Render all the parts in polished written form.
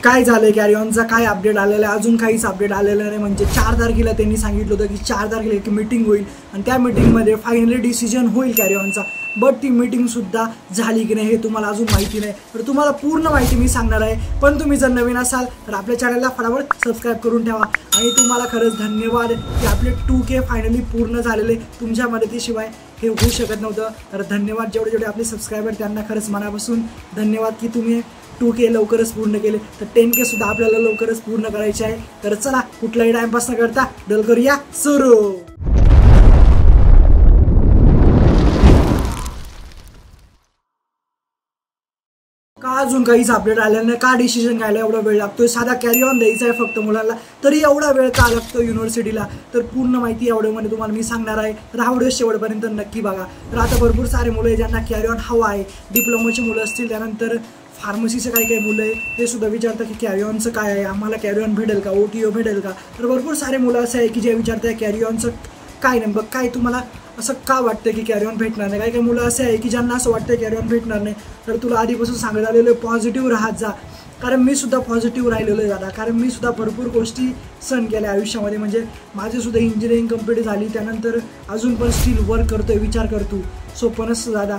काय झालंय कॅरी ऑनचा काय अपडेट आलेला आहे, अजून काहीच अपडेट आलेलं नाही। म्हणजे 4 तारखेला त्यांनी सांगितलं होतं की 4 तारखेला एक मीटिंग होईल आणि त्या मीटिंगमध्ये फायनली डिसिजन होईल कॅरी ऑनचा, बट ती मीटिंग सुद्धा झाली की नाही हे तुम्हाला अजून माहिती नाही। तर तुम्हाला पूर्ण माहिती मी सांगणार आहे, पण तुम्ही जर नवीन असाल तर आपल्या चॅनलला फटाफट सबस्क्राईब करून ठेवा। आणि तुम्हाला खरंच धन्यवाद की आपले 2K फायनली पूर्ण झालेले, तुमच्या मदतीशिवाय हे होऊ शकत नव्हतं। तर धन्यवाद जेवढे जेवढे आपले सबस्क्रायबर त्यांना खरंच मनापासून धन्यवाद की तुम्ही 2K लवकरच पूर्ण केले। तर 10K सुद्धा आपल्याला लवकरच पूर्ण करायचे आहे। तर चला कुठलाही टाइमपास न करता डल करूया सुरू। का अजून काहीच अपडेट आलेलं नाही, का डिसिजन घ्यायला एवढा वेळ लागतोय, साधा कॅरी ऑन द्यायचा आहे फक्त मुलांना, तरी एवढा वेळ का लागतो युनिव्हर्सिटीला। तर पूर्ण माहिती या व्हिडिओमध्ये तुम्हाला मी सांगणार आहे, तर हा व्हिडिओ शेवटपर्यंत नक्की बघा। तर आता भरपूर सारे मुलं ज्यांना कॅरी ऑन हवा आहे, डिप्लोमाची मुलं असतील, त्यानंतर फार्मसीचे काही मुलं आहे ते सुद्धा विचारतात की कॅरी ऑनचं काय आहे, आम्हाला कॅरी ऑन भेटेल का, OTO भेटेल का। तर भरपूर सारे मुलं असे आहे की जे विचारतात कॅरी ऑनचं काय नेमकं काय, तुम्हाला असं का वाटतं की कॅरी ऑन भेटणार नाही। काही मुलं असे आहे की ज्यांना असं वाटतं कॅरी ऑन भेटणार नाही। तर तुला आधीपासून सांगत आलेलं पॉझिटिव्ह राहत जा, कारण मी सुद्धा पॉझिटिव्ह राहिलेलो आहे दादा, कारण मी सुद्धा भरपूर गोष्टी सहन केल्या आयुष्यामध्ये। म्हणजे माझी सुद्धा इंजिनिअरिंग कंप्लीट झाली, त्यानंतर अजून पण स्टील वर्क करतोय, विचार करतो, सोपं नसतं दादा,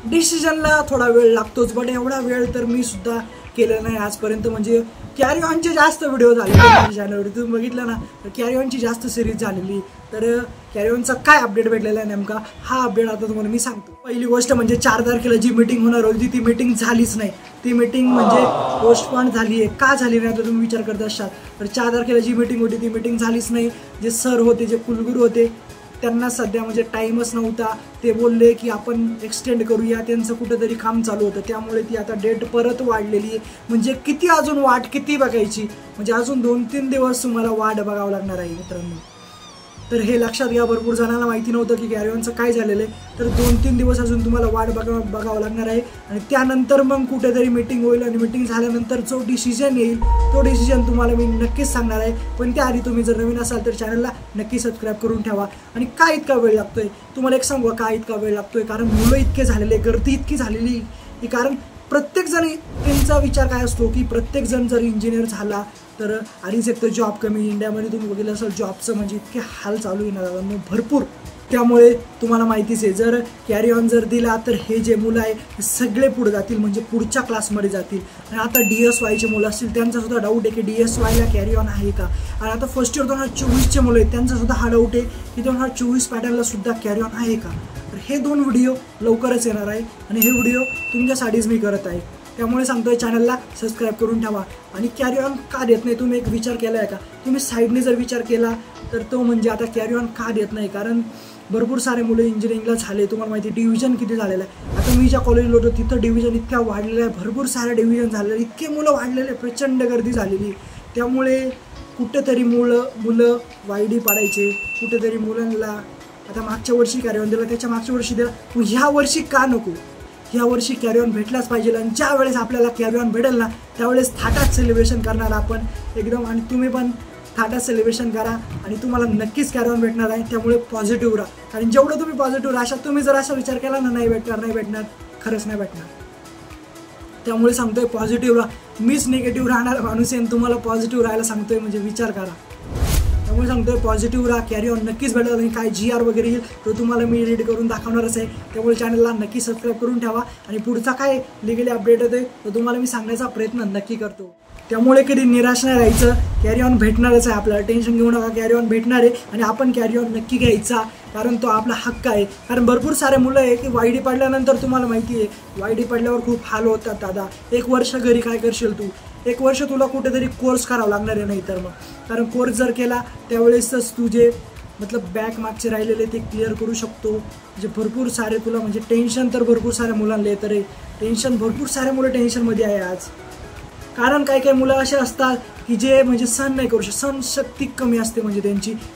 डिसिजनला थोडा वेळ लागतोच, बट एवढा वेळ तर मी सुद्धा केलं नाही आजपर्यंत। म्हणजे कॅरी ऑनचे जास्त व्हिडिओ झाले माझ्या चॅनलवर, तुम्ही बघितलं ना, तर कॅरी ऑनची जास्त सिरीज झालेली। तर कॅरी ऑनचा काय अपडेट भेटलेला आहे नेमका, हा अपडेट आता तुम्हाला मी सांगतो। पहिली गोष्ट म्हणजे 4 तारखेला जी मीटिंग होणार होती ती मीटिंग झालीच नाही। ती मीटिंग म्हणजे पोस्टपोन झाली आहे, का झाली नाही आता तुम्ही विचार करत असाल। तर 4 तारखेला जी मीटिंग होती ती मीटिंग झालीच नाही। जे सर होते, जे कुलगुरू होते, त्यांना सध्या म्हणजे टाईमच नव्हता। ते बोलले की आपण एक्सटेंड करूया, त्यांचं कुठंतरी काम चालू होतं, त्यामुळे ती आता डेट परत वाढलेली आहे। म्हणजे किती अजून वाट किती बघायची, म्हणजे अजून 2-3 दिवस तुम्हाला वाट बघावं लागणार आहे मित्रांनो। तर हे लक्षात घ्या, भरपूर जणांना माहिती नव्हतं की कॅरी ऑनचं काय झालेलं आहे। तर 2-3 दिवस अजून तुम्हाला वाट बघावं लागणार आहे, आणि त्यानंतर मग कुठेतरी मीटिंग होईल, आणि मीटिंग झाल्यानंतर जो डिसिजन येईल तो डिसिजन तुम्हाला मी नक्कीच सांगणार आहे। पण त्याआधी तुम्ही जर नवीन असाल तर चॅनलला नक्की सबस्क्राईब करून ठेवा। आणि काय इतका वेळ लागतोय तुम्हाला एक सांगू, काय इतका वेळ लागतोय, कारण मुलं इतके झालेले, गर्दी इतकी झालेली की, कारण प्रत्येकजण त्यांचा विचार काय असतो की प्रत्येकजण जर इंजिनियर झाला तर आधीच एक तर जॉब कमी, इंडियामध्ये तुम्ही बघितलं असेल जॉबचं म्हणजे इतके हाल चालू आहे ना दादा भरपूर। त्यामुळे तुम्हाला माहितीच आहे, जर कॅरी ऑन जर दिला तर हे जे मुलं आहे हे सगळे पुढे जातील, म्हणजे पुढच्या क्लासमध्ये जातील। आणि आता DSYचे मुलं असतील त्यांचा सुद्धा डाऊट आहे की DSYला कॅरी ऑन आहे का। आणि आता फर्स्ट इयर 2024चे मुलं आहेत त्यांचा सुद्धा हा डाऊट आहे की 2024 पॅटर्नला सुद्धा कॅरी ऑन आहे का। तर हे 2 व्हिडिओ लवकरच येणार आहे, आणि हे व्हिडिओ तुमच्यासाठीच मी करत आहे, त्यामुळे सांगतोय चॅनलला सबस्क्राईब करून ठेवा। आणि कॅरी ऑन का देत नाही तुम्ही एक विचार केला आहे का, तुम्ही साईडने जर विचार केला तर तो म्हणजे आता कॅरी ऑन का देत नाही, कारण भरपूर सारे मुलं इंजिनिअरिंगला झाले, तुम्हाला माहिती डिव्हिजन किती झालेलं आहे। आता मी ज्या कॉलेजला होतो तिथं डिव्हिजन इतक्या वाढलेलं आहे, भरपूर सारे डिव्हिजन झालेलं आहे, इतके मुलं वाढलेले, प्रचंड गर्दी झालेली। त्यामुळे कुठेतरी मुलं वायडी पाडायचे, कुठेतरी मुलांना आता मागच्या वर्षी कॅरी ऑन दिला, त्याच्या मागच्या वर्षी दिला, मग ह्या वर्षी का नको, ह्या वर्षी कॅरी ऑन भेटलाच पाहिजे। आणि ज्या वेळेस आपल्याला कॅरी ऑन भेटेल ना त्यावेळेस थाटात सेलिब्रेशन करणार आपण एकदम, आणि तुम्ही पण थाटात सेलिब्रेशन करा, आणि तुम्हाला नक्कीच कॅरी ऑन भेटणार आहे। त्यामुळे पॉझिटिव्ह राहा, कारण जेवढं तुम्ही पॉझिटिव्ह राहा, तुम्ही जर असा विचार केला ना नाही भेटणार, खरंच नाही भेटणार। त्यामुळे सांगतोय पॉझिटिव्ह राहा, मीच निगेटिव्ह राहणार माणूस आहे, तुम्हाला पॉझिटिव्ह राहायला सांगतोय, म्हणजे विचार करा। त्यामुळे सांगतोय पॉझिटिव्ह राहा, कॅरी ऑन नक्कीच भेटेल, आणि काय GR वगैरे येईल तो तुम्हाला मी रीड करून दाखवणारच आहे। त्यामुळे चॅनलला नक्की सबस्क्राईब करून ठेवा, आणि पुढचा काय लिगली अपडेट होतोय तो तुम्हाला मी सांगण्याचा प्रयत्न नक्की करतो। त्यामुळे कधी निराश नाही राहायचं, कॅरी ऑन भेटणारच आहे आपल्याला, टेन्शन घेऊ नका, कॅरी ऑन भेटणार आहे, आणि आपण कॅरी ऑन नक्की घ्यायचा, कारण तो आपला हक्क आहे। कारण भरपूर सारे मुलं आहे की YD पडल्यानंतर तुम्हाला माहिती आहे YD पडल्यावर खूप हाल होतात दादा। 1 वर्ष घरी काय करशील तू, 1 वर्ष तुला कुठेतरी कोर्स करावा लागणार आहे, नाही तर मग, कारण कोर्स जर केला त्यावेळेसच तुझे बॅक मागचे राहिलेले ते क्लिअर करू शकतो। म्हणजे भरपूर सारे तुला म्हणजे टेन्शन तर भरपूर साऱ्या मुलांना येतं रे, टेन्शन भरपूर सारे मुलं टेन्शनमध्ये आहे आज। कारण काही मुलं असे असतात की जे म्हणजे सहन नाही करू शकत, सहनशक्ती कमी असते म्हणजे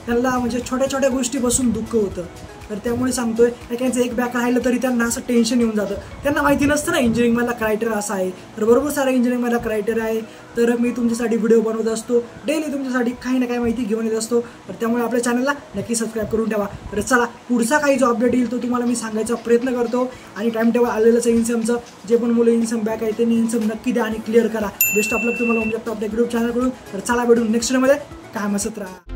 त्यांना म्हणजे छोट्या छोट्या गोष्टीपासून दुःख होतं. तर त्यामुळे सांगतोय एकाचं एक बॅक राहिलं तरी त्यांना असं टेन्शन येऊन जातं. त्यांना माहिती नसतं ना इंजिनिअरिंगमधला क्रायटेरिया असा आहे. तर बरोबर सारा इंजिनिअरिंगमधला क्रायटेरिया आहे. तर मी तुमच्यासाठी व्हिडिओ बनवत असतो, डेली तुमच्यासाठी काही ना काही माहिती घेऊन येत असतो. तर त्यामुळे आपल्या चॅनलला नक्की सबस्क्राईब करून ठेवा. तर चला पुढचा काही जो अपडेट येईल तो तुम्हाला मी सांगायचा प्रयत्न करतो. आणि टाइम टेबल आलेलंच आहे इन्समचं. जे पण मुलं इन्सम बॅक आहे त्यांनी इन्सम नक्की द्या आणि क्लिअर करा. बेस्ट ऑफ लक तुम्हाला होऊ शकतो आपल्या ग्रुप चॅनलकडून. तर चला भेटून नेक्स्ट व्हिडिओमध्ये. काय मस्त राहा.